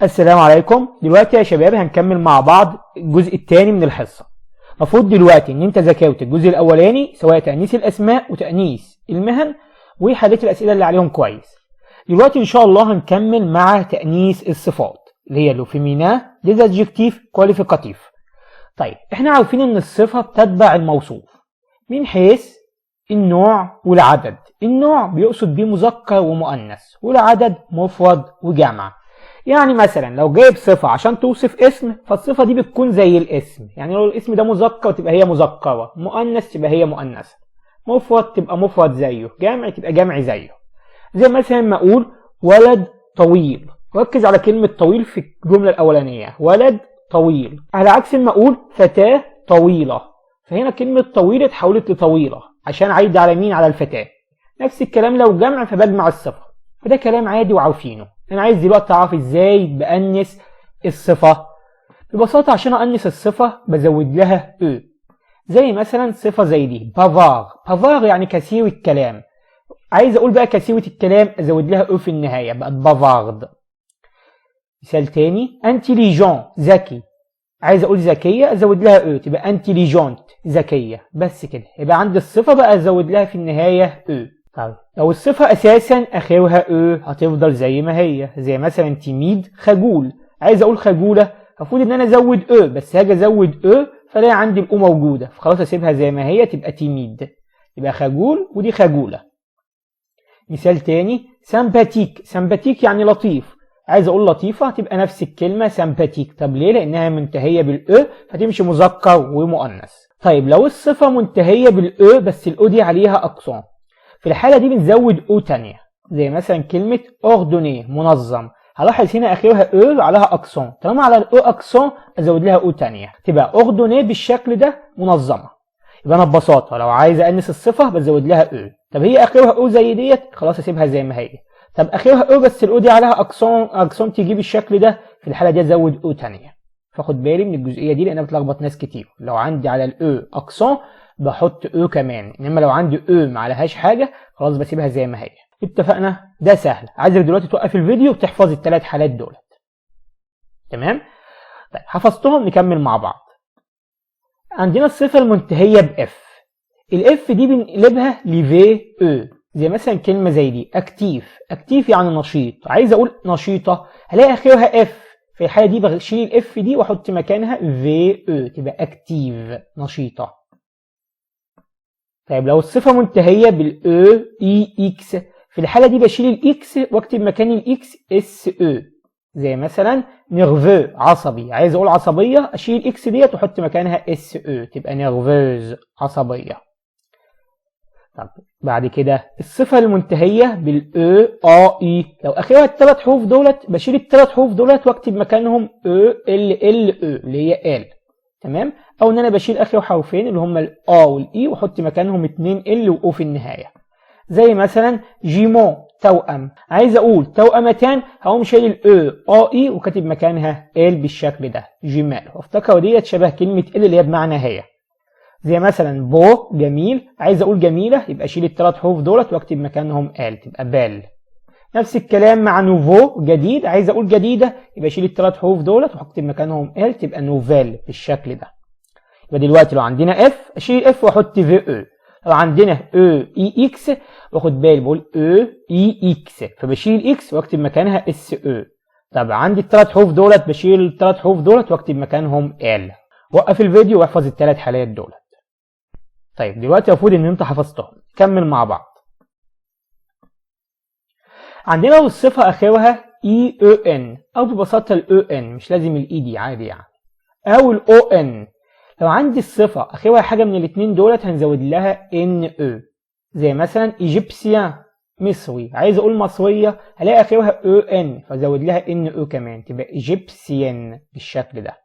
السلام عليكم. دلوقتي يا شباب هنكمل مع بعض الجزء الثاني من الحصة. المفروض دلوقتي ان انت ذاكرت الجزء الاولاني سواء تأنيث الاسماء وتأنيث المهن وحليت الاسئلة اللي عليهم كويس. دلوقتي ان شاء الله هنكمل مع تأنيث الصفات اللي هي لو فيمينا ديز ادجكتيف كواليفيكاتيف. طيب احنا عارفين ان الصفة بتتبع الموصوف من حيث النوع والعدد. النوع بيقصد بيه مذكر ومؤنث، والعدد مفرد وجمع. يعني مثلا لو جايب صفة عشان توصف اسم، فالصفة دي بتكون زي الاسم. يعني لو الاسم ده مذكر تبقى هي مذكرة، مؤنث تبقى هي مؤنثة، مفرد تبقى مفرد زيه، جمع تبقى جمع زيه. زي مثلا ما اقول ولد طويل، ركز على كلمة طويل في الجملة الأولانية، ولد طويل. على عكس ما اقول فتاة طويلة، فهنا كلمة طويل اتحولت لطويلة عشان عايدة على مين؟ على الفتاة. نفس الكلام لو جمع فبجمع الصفة، فده كلام عادي وعارفينه. انا عايز دلوقتي اعرف ازاي بأنث الصفة. ببساطة عشان أأنث الصفة بزود لها او. زي مثلا صفة زي دي بافار. بافار يعني كثير الكلام. عايز اقول بقى كثيرة الكلام ازود لها او في النهاية، بقت بافارد. مثال تاني انتيليجون ذكي. عايز اقول ذكية ازود لها او تبقى انتيليجونت ذكية. بس كده يبقى عندي الصفة بقى ازود لها في النهاية او. طيب لو الصفة اساسا اخرها او هتفضل زي ما هي. زي مثلا تيميد خجول. عايز اقول خجولة المفروض ان انا ازود او، بس هاجي ازود او فلاقي عندي الاو موجودة، فخلاص اسيبها زي ما هي تبقى تيميد. يبقى خجول ودي خجولة. مثال تاني سامباتيك. سامباتيك يعني لطيف. عايز اقول لطيفة تبقى نفس الكلمة سامباتيك. طب ليه؟ لانها منتهية بالاو فتمشي مذكر ومؤنث. طيب لو الصفة منتهية بالاو بس الاو دي عليها اقسام، في الحالة دي بنزود او تانية. زي مثلا كلمة اوردوني منظم. هلاحظ هنا اخرها او عليها اقسام، طالما على الاو اقسام ازود لها او تانية تبقى اوردوني بالشكل ده منظمة. يبقى انا ببساطة لو عايز أأنث الصفة بزود لها او. طب هي اخرها او زي ديت خلاص اسيبها زي ما هي. طب اخرها او بس الاو دي عليها اقسام تيجي بالشكل ده، في الحالة دي ازود او تانية. فاخد بالي من الجزئية دي لانها بتلخبط ناس كتير. لو عندي على الاو اقسام بحط او كمان، انما لو عندي او ما عليهاش حاجة خلاص بسيبها زي ما هي. اتفقنا؟ ده سهل. عايزك دلوقتي توقف الفيديو وتحفظ الثلاث حالات دولت. تمام؟ طيب حفظتهم نكمل مع بعض. عندنا الصفة المنتهية باف. الاف دي بنقلبها لفي او. زي مثلا كلمة زي دي اكتيف. اكتيف يعني نشيط. عايز اقول نشيطة هلاقي اخرها اف، في الحالة دي بشيل الاف دي واحط مكانها في او تبقى اكتيف نشيطة. طيب لو الصفة منتهية بالاو اي اكس، في الحالة دي بشيل الاكس واكتب مكان الاكس اس او. زي مثلا نيرفو عصبي. عايز اقول عصبية اشيل الاكس ديت واحط مكانها اس او تبقى نيرفوز عصبية. طب بعد كده الصفة المنتهية بالاو ا اي، لو اخرها الثلاث حروف دولت بشيل الثلاث حروف دولت واكتب مكانهم او ال ال او اللي هي ال. تمام؟ او ان انا بشيل اخر حرفين اللي هم الا والاي واحط مكانهم 2 ال واو في النهاية. زي مثلا جيمون توأم. عايز اقول توأمتان هقوم شايل الاو ا اي وكاتب مكانها ال بالشكل ده جمال. وافتكروا ديت شبه كلمة ال اللي هي بمعنى هي. زي مثلا بو جميل. عايز اقول جميلة يبقى اشيل الثلاث حروف دولت واكتب مكانهم ال تبقى بال. نفس الكلام مع نوفو جديد. عايز اقول جديدة يبقى اشيل الثلاث حروف دولت واكتب مكانهم ال تبقى نوفيل بالشكل ده. يبقى دلوقتي لو عندنا اف اشيل اف واحط في او. لو عندنا او اي اكس واخد بالي بقول او اي اكس فبشيل اكس واكتب مكانها اس او. طب عندي الثلاث حروف دولت بشيل الثلاث حروف دولت واكتب مكانهم ال. وقف الفيديو واحفظ الثلاث حالات دولت. طيب دلوقتي المفروض ان انت حفظتهم. كمل مع بعض. عندنا لو الصفة اخرها اي او ان او ببساطة الاو ان، مش لازم الاي دي عادي يعني، او الاو ان. لو عندي الصفة اخرها حاجة من الاثنين دولت هنزود لها ان او. زي مثلا ايجيبسيان مصري. عايز اقول مصرية هلاقي اخرها او ان فازود لها ان او كمان تبقى ايجيبسيان بالشكل ده.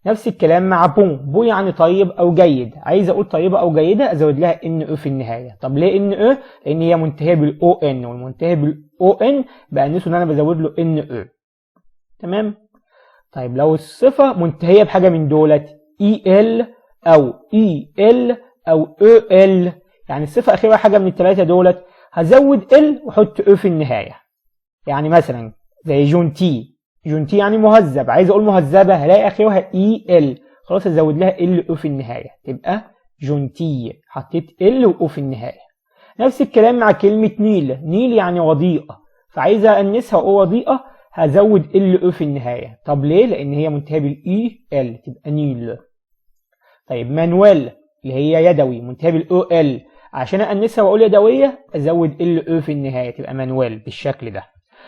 نفس الكلام مع بون. بو يعني طيب او جيد. عايز اقول طيبة او جيدة ازود لها ان او في النهاية. طب ليه ان او؟ لان هي منتهية بالاو ان، والمنتهي بالاو ان بأنسه ان انا بزود له ان او. تمام؟ طيب لو الصفة منتهية بحاجة من دولت اي ال او اي ال او او ال، يعني الصفة اخرها حاجة من الثلاثة دولت هزود ال واحط او في النهاية. يعني مثلا زي جونتي جونتي يعني مهذب، عايز اقول مهذبه هلاقي اخرها اي ال، خلاص ازود لها ال او في النهايه تبقى جونتي، حطيت ال و في النهايه. نفس الكلام مع كلمه نيل، نيل يعني وضيئه، فعايز انسها او وضيئه هزود ال او في النهايه. طب ليه؟ لان هي منتهيه بالاي ال تبقى نيل. طيب مانويل اللي هي يدوي منتهيه بالاو ال، عشان انسها واقول يدويه ازود ال او في النهايه تبقى مانويل بالشكل ده.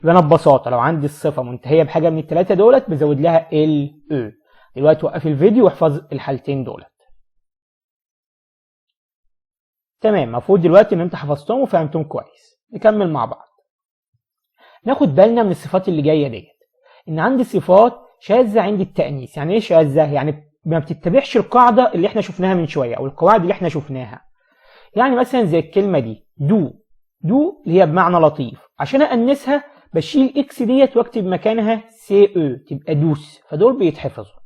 يبقى انا ببساطه لو عندي الصفه منتهيه بحاجه من الثلاثه دولت بزود لها ال او. دلوقتي وقف الفيديو واحفظ الحالتين دولت. تمام، المفروض دلوقتي ان انت حفظتهم وفهمتهم كويس. نكمل مع بعض. ناخد بالنا من الصفات اللي جايه ديت، ان عندي صفات شاذه عند التانيث. يعني ايه شاذه؟ يعني ما بتتبعش القاعده اللي احنا شفناها من شويه او القواعد اللي احنا شفناها. يعني مثلا زي الكلمه دي دو، دو اللي هي بمعنى لطيف، عشان انسها بشيل اكس ديت واكتب مكانها سي او تبقى دوس، فدول بيتحفظوا.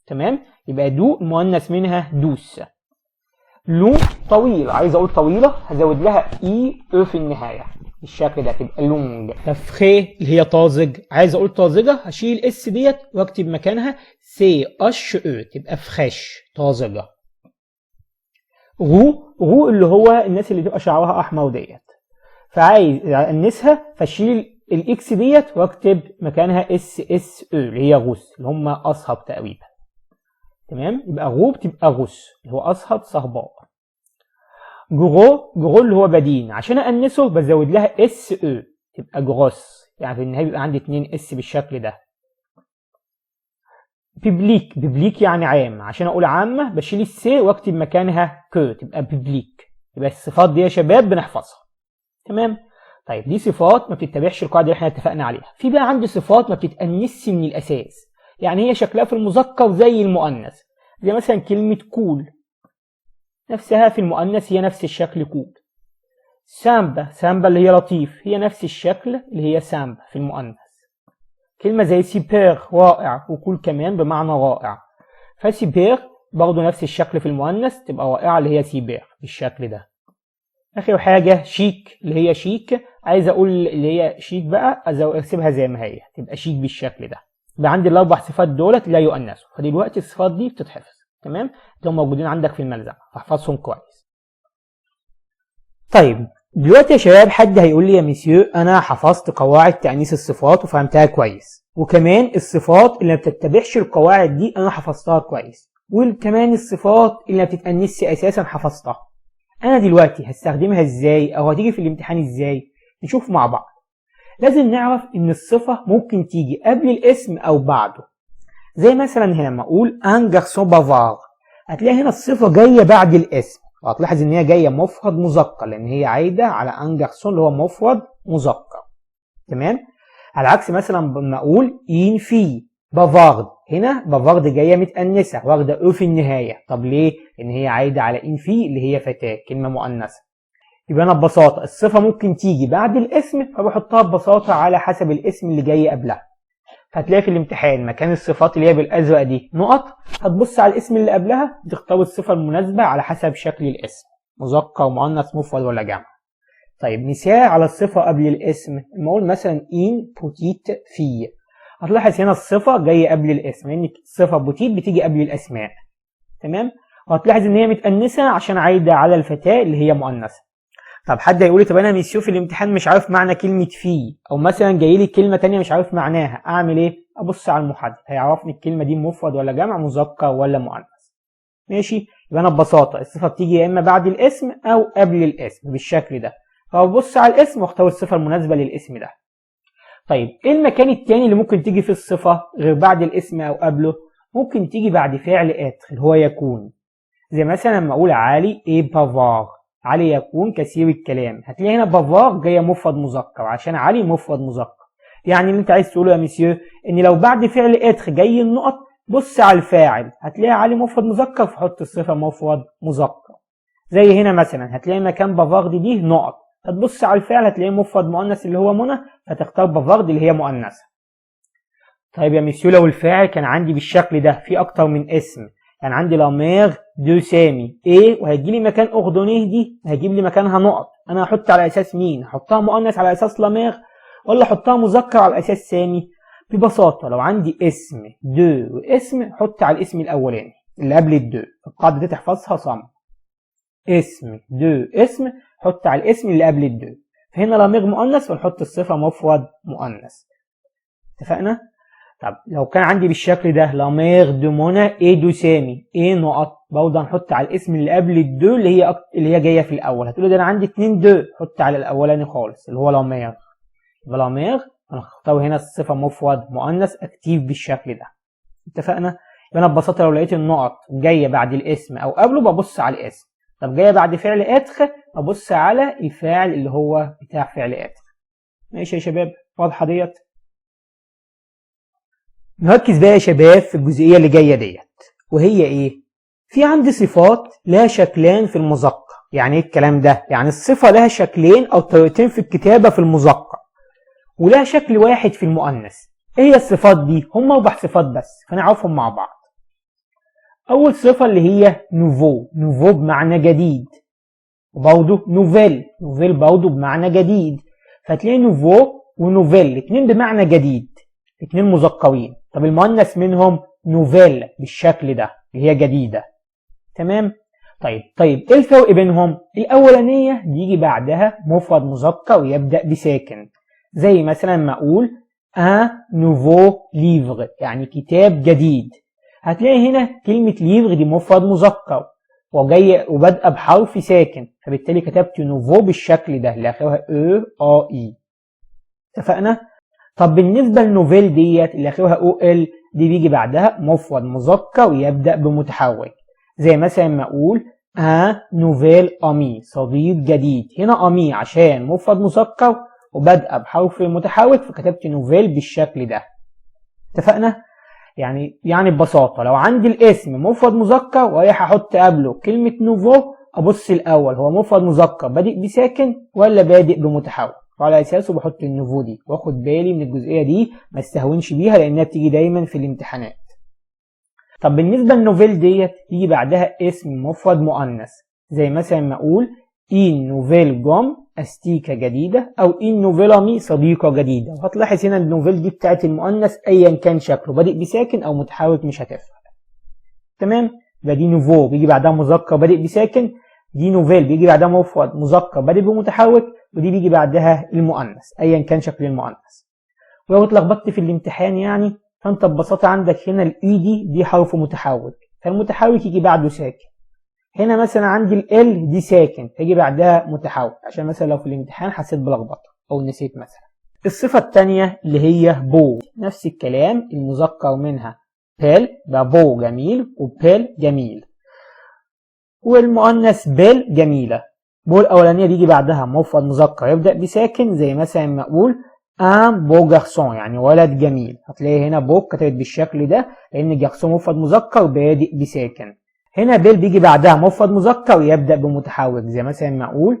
تمام، يبقى دو المؤنث منها دوس. لو طويل، عايز اقول طويله هزود لها اي او في النهايه بالشكل ده تبقى لونج. تفخي اللي هي طازج، عايز اقول طازجه هشيل اس ديت واكتب مكانها سي اش او تبقى فخش طازجه. غو اللي هو الناس اللي تبقى شعرها احمر ديت، فعايز انسها فاشيل الاكس ديت واكتب مكانها اس اس او اللي هي غوس اللي هم اصهب تقريبا. تمام، يبقى غو بتبقى غوس اللي هو اصهب صهباء. جرو اللي هو بدين، عشان انسه بزود لها اس او تبقى جروس، يعني في النهايه بيبقى عندي 2 اس بالشكل ده. بيبليك يعني عام، عشان اقول عامه بشيل السي واكتب مكانها كو تبقى بيبليك. يبقى الصفات دي يا شباب بنحفظها. تمام. طيب دي صفات ما بتتبعش القاعده اللي احنا اتفقنا عليها. في بقى عندي صفات ما بتتأنسش من الاساس، يعني هي شكلها في المذكر زي المؤنث، زي مثلا كلمه كول نفسها في المؤنث هي نفس الشكل كول. سامبا اللي هي لطيف هي نفس الشكل اللي هي سامبا في المؤنث. كلمة زي سيبير رائع، وكول كمان بمعنى رائع، فسيبير برضه نفس الشكل في المؤنث تبقى رائعة اللي هي سيبير بالشكل ده. آخر حاجة شيك اللي هي شيك، عايز أقول اللي هي شيك بقى أسيبها زي ما هي تبقى شيك بالشكل ده. يبقى عندي الأربع صفات دولت لا يؤنثوا، فدلوقتي الصفات دي بتتحفظ. تمام، دول موجودين عندك في الملزمة فاحفظهم كويس. طيب دلوقتي يا شباب حد هيقول لي يا مسيو انا حفظت قواعد تأنيث الصفات وفهمتها كويس، وكمان الصفات اللي ما بتتبعش القواعد دي انا حفظتها كويس، وكمان الصفات اللي ما بتتأنسش اساسا حفظتها. انا دلوقتي هستخدمها ازاي او هتيجي في الامتحان ازاي؟ نشوف مع بعض. لازم نعرف ان الصفة ممكن تيجي قبل الاسم او بعده. زي مثلا هنا لما اقول ان جارسون بافار، هتلاقي هنا الصفة جاية بعد الاسم، وهتلاحظ ان هي جايه مفرد مذكر لان هي عايده على ان جارسون اللي هو مفرد مذكر. تمام، على عكس مثلا لما اقول ان في بافارد، هنا بافارد جايه متانثه واخده او في النهايه. طب ليه؟ لان هي عايده على ان في اللي هي فتاه كلمه مؤنثه. يبقى انا ببساطه الصفه ممكن تيجي بعد الاسم فبحطها ببساطه على حسب الاسم اللي جاي قبلها. هتلاقي في الامتحان مكان الصفات اللي هي بالازرق دي نقط، هتبص على الاسم اللي قبلها تختار الصفه المناسبه على حسب شكل الاسم مذكر مؤنث مفرد ولا جمع. طيب مثال على الصفه قبل الاسم، لما اقول مثلا ان بوتيت في، هتلاحظ هنا الصفه جايه قبل الاسم لان الصفه بوتيت بتيجي قبل الاسماء. تمام، وهتلاحظ ان هي متأنثه عشان عايده على الفتاه اللي هي مؤنثه. طب حد هيقول لي طب انا ميسيو في الامتحان مش عارف معنى كلمه في، او مثلا جاي لي كلمه ثانيه مش عارف معناها، اعمل ايه؟ ابص على المحدد هيعرفني الكلمه دي مفرد ولا جمع مذكر ولا مؤنث. ماشي، يبقى انا ببساطه الصفه بتيجي يا اما بعد الاسم او قبل الاسم بالشكل ده، فببص على الاسم واختار الصفه المناسبه للاسم ده. طيب ايه المكان الثاني اللي ممكن تيجي فيه الصفه غير بعد الاسم او قبله؟ ممكن تيجي بعد فعل اتر اللي هو يكون. زي مثلا لما اقول علي اي بافار، علي يكون كثير الكلام، هتلاقي هنا بافار جايه مفرد مذكر عشان علي مفرد مذكر. يعني اللي انت عايز تقوله يا مسيو ان لو بعد فعل اتر جاي النقط بص على الفاعل هتلاقي علي مفرد مذكر فحط الصفه مفرد مذكر. زي هنا مثلا هتلاقي مكان بافارد دي نقط، هتبص على الفعل هتلاقيه مفرد مؤنث اللي هو منى، فتختار بافارد اللي هي مؤنثه. طيب يا مسيو لو الفاعل كان عندي بالشكل ده في اكتر من اسم، كان عندي لامير دو سامي ايه، وهيجي لي مكان اردونيه دي هيجيب لي مكانها نقط، انا هحط على اساس مين؟ هحطها مؤنث على اساس لامير ولا احطها مذكر على اساس سامي؟ ببساطة لو عندي اسم دو واسم، حط على الاسم الأولاني اللي قبل الدو. القاعدة دي تحفظها صم. اسم دو اسم، حط على الاسم اللي قبل الدو. فهنا لاميغ مؤنث ونحط الصفة مفرد مؤنث. اتفقنا؟ طب لو كان عندي بالشكل ده لاميغ دو منى ايه دو سامي ايه نقط، برضه هنحط على الاسم اللي قبل الدو اللي هي جايه في الاول. هتقولوا ده انا عندي 2 دو، حط على الاولاني خالص اللي هو لاميغ. يبقى لاميغ هنختار هنا الصفه مفرد مؤنث اكتيف بالشكل ده. اتفقنا؟ يبقى انا ببساطه لو لقيت النقط جايه بعد الاسم او قبله ببص على الاسم. طب جايه بعد فعل اتخ ببص على الفاعل اللي هو بتاع فعل اتخ. ماشي يا شباب؟ واضحه ديت؟ نركز بقى يا شباب في الجزئية اللي جاية ديت، وهي ايه؟ في عندي صفات لها شكلان في المذكر. يعني ايه الكلام ده؟ يعني الصفة لها شكلين او طريقتين في الكتابة في المذكر، ولها شكل واحد في المؤنث. ايه هي الصفات دي؟ هم 4 صفات بس، فنعرفهم مع بعض. اول صفة اللي هي نوفو. نوفو بمعنى جديد، وبرضه نوفيل. نوفيل برضه بمعنى جديد. فتلاقي نوفو ونوفيل الاثنين بمعنى جديد، اثنين مذكرين. طب المؤنث منهم نوفيل بالشكل ده اللي هي جديدة. تمام؟ طيب ايه الفرق بينهم؟ الاولانية بيجي بعدها مفرد مذكر ويبدأ بساكن، زي مثلا ما اقول ان نوفو ليفر يعني كتاب جديد. هتلاقي هنا كلمة ليفر دي مفرد مذكر وجاي وبادئه بحرف ساكن، فبالتالي كتبت نوفو بالشكل ده اللي اخرها او اي. اتفقنا؟ طب بالنسبة للنوفيل ديت اللي اخرها او ال، دي بيجي بعدها مفرد مذكر ويبدأ بمتحرك، زي مثلا ما اقول ان نوفيل امي صديق جديد. هنا امي عشان مفرد مذكر وبادئه بحرف متحرك فكتبت نوفيل بالشكل ده. اتفقنا؟ يعني ببساطة لو عندي الاسم مفرد مذكر ورايح احط قبله كلمة نوفو، ابص الاول هو مفرد مذكر بادئ بساكن ولا بادئ بمتحرك، وعلى اساسه بحط النوفو دي، واخد بالي من الجزئية دي ما استهونش بيها لانها بتيجي دايما في الامتحانات. طب بالنسبة للنوفيل ديت يجي بعدها اسم مفرد مؤنث، زي مثلا ما اقول إن نوفيل جوم استيكة جديدة، او إن نوفيل امي صديقة جديدة. وهتلاحظ هنا النوفيل دي بتاعت المؤنث ايا كان شكله بادئ بساكن او متحرك مش هتفرق. تمام؟ يبقى دي نوفو بيجي بعدها مذكر بادئ بساكن، دي نوفيل بيجي بعدها مفرد مذكر بادئ بمتحرك، ودي بيجي بعدها المؤنث ايا كان شكل المؤنث. ولو اتلخبطت في الامتحان فانت ببساطة عندك هنا الاي دي حرف متحرك، فالمتحرك يجي بعده ساكن. هنا مثلا عندي ال دي ساكن هيجي بعدها متحرك، عشان مثلا لو في الامتحان حسيت بلخبطه او نسيت مثلا. الصفة الثانية اللي هي بو، نفس الكلام المذكر منها بيل، ده بو جميل وبيل جميل، والمؤنث بيل جميلة. بو الأولانية بيجي بعدها مفرد مذكر يبدأ بساكن، زي مثلا ما أقول ان بو جارسون يعني ولد جميل. هتلاقي هنا بو كتبت بالشكل ده لأن جارسون مفرد مذكر بادئ بساكن. هنا بيل بيجي بعدها مفرد مذكر ويبدأ بمتحرك، زي مثلا ما أقول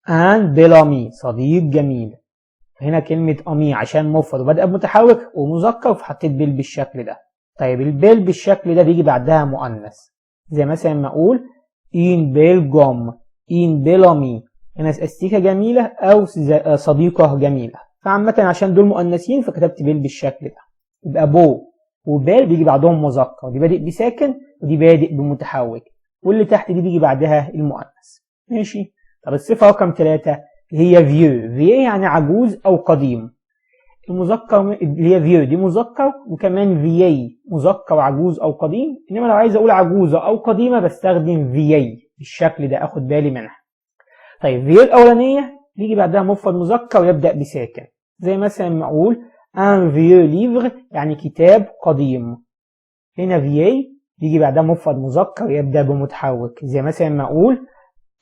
ان بيل امي صديق جميل. هنا كلمة امي عشان مفرد وبدأ بمتحرك ومذكر فحطيت بيل بالشكل ده. طيب البيل بالشكل ده بيجي بعدها مؤنث، زي مثلا ما أقول إن بيل جوم، إن بيل امي. هنا استيكة جميلة أو صديقة جميلة، فعامة عشان دول مؤنثين فكتبت بيل بالشكل ده. يبقى بو وبيل بيجي بعدهم مذكر، دي بادئ بساكن ودي بادئ بمتحرك، واللي تحت دي بيجي بعدها المؤنث. ماشي؟ طب الصفة رقم 3 هي فيو. فيو يعني عجوز أو قديم. المذكر اللي هي فيو دي مذكر، وكمان فيي مذكر عجوز أو قديم. إنما لو عايز أقول عجوزة أو قديمة بستخدم فيي بالشكل ده، أخد بالي منها. طيب فيو الأولانية بيجي بعدها مفرد مذكر ويبدأ بساكن، زي مثلا ما أقول ان فيو ليفر يعني كتاب قديم. هنا فيي بيجي بعدها مفرد مذكر يبدأ بمتحرك، زي مثلا ما أقول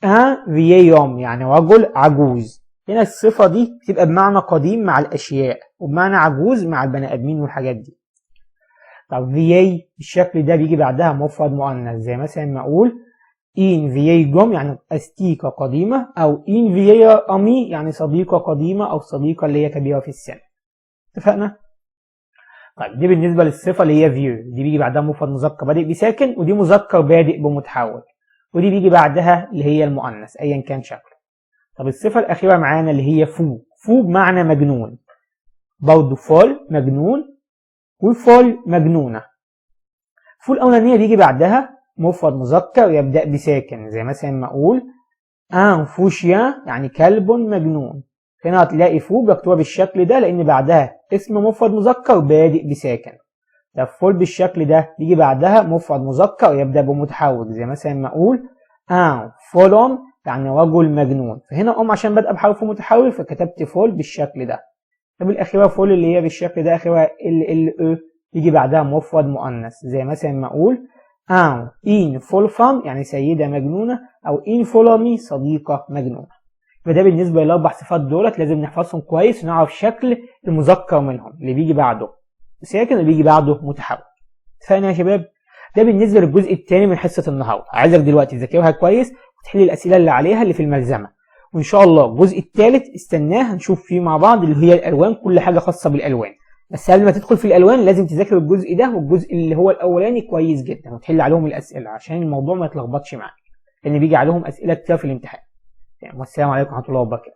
ان فيي يوم يعني رجل عجوز. هنا الصفة دي بتبقى بمعنى قديم مع الأشياء وبمعنى عجوز مع البني آدمين والحاجات دي. طب فيي بالشكل ده بيجي بعدها مفرد مؤنث، زي مثلا ما أقول إن فيي جوم يعني أستيكة قديمة، أو إن فيي أمي يعني صديقة قديمة أو صديقة اللي هي كبيرة في السن. اتفقنا؟ طيب دي بالنسبة للصفة اللي هي فيو، دي بيجي بعدها مفرد مذكر بادئ بساكن، ودي مذكر بادئ بمتحرك، ودي بيجي بعدها اللي هي المؤنث أيا كان شكله. طب الصفة الأخيرة معانا اللي هي فو. فو بمعنى مجنون، برضه فول مجنون، وفول مجنونة. فول الأولانية بيجي بعدها مفرد مذكر يبدأ بساكن، زي مثلا ما أقول ان فوشيا يعني كلب مجنون. هنا هتلاقي فو مكتوبة بالشكل ده لأن بعدها اسم مفرد مذكر بادئ بساكن. طب فول بالشكل ده بيجي بعدها مفرد مذكر يبدأ بمتحرك، زي مثلا ما أقول ان فولون يعني رجل مجنون. فهنا عشان بادئه بحرف متحرك فكتبت فول بالشكل ده. طب الأخيرة فول اللي هي بالشكل ده أخيرا ال يجي بعدها مفرد مؤنث، زي مثلا ما أقول إن فولفام يعني سيدة مجنونة، أو إن فولامي صديقة مجنونة. فده بالنسبة للأربع صفات دولت لازم نحفظهم كويس ونعرف شكل المذكر منهم اللي بيجي بعده ساكن اللي بيجي بعده متحرك. اتفقنا يا شباب؟ ده بالنسبة للجزء الثاني من حصة النهاردة. عايزك دلوقتي تذاكرها كويس وتحل الأسئلة اللي عليها اللي في الملزمة، وإن شاء الله الجزء الثالث استناه هنشوف فيه مع بعض اللي هي الألوان، كل حاجة خاصة بالألوان. بس قبل ما تدخل في الألوان لازم تذاكر الجزء ده والجزء اللي هو الأولاني كويس جدا وتحل عليهم الأسئلة عشان الموضوع ما يتلخبطش معاك، لأن بيجي عليهم أسئلة كتير في الامتحان. والسلام عليكم ورحمة الله وبركاته.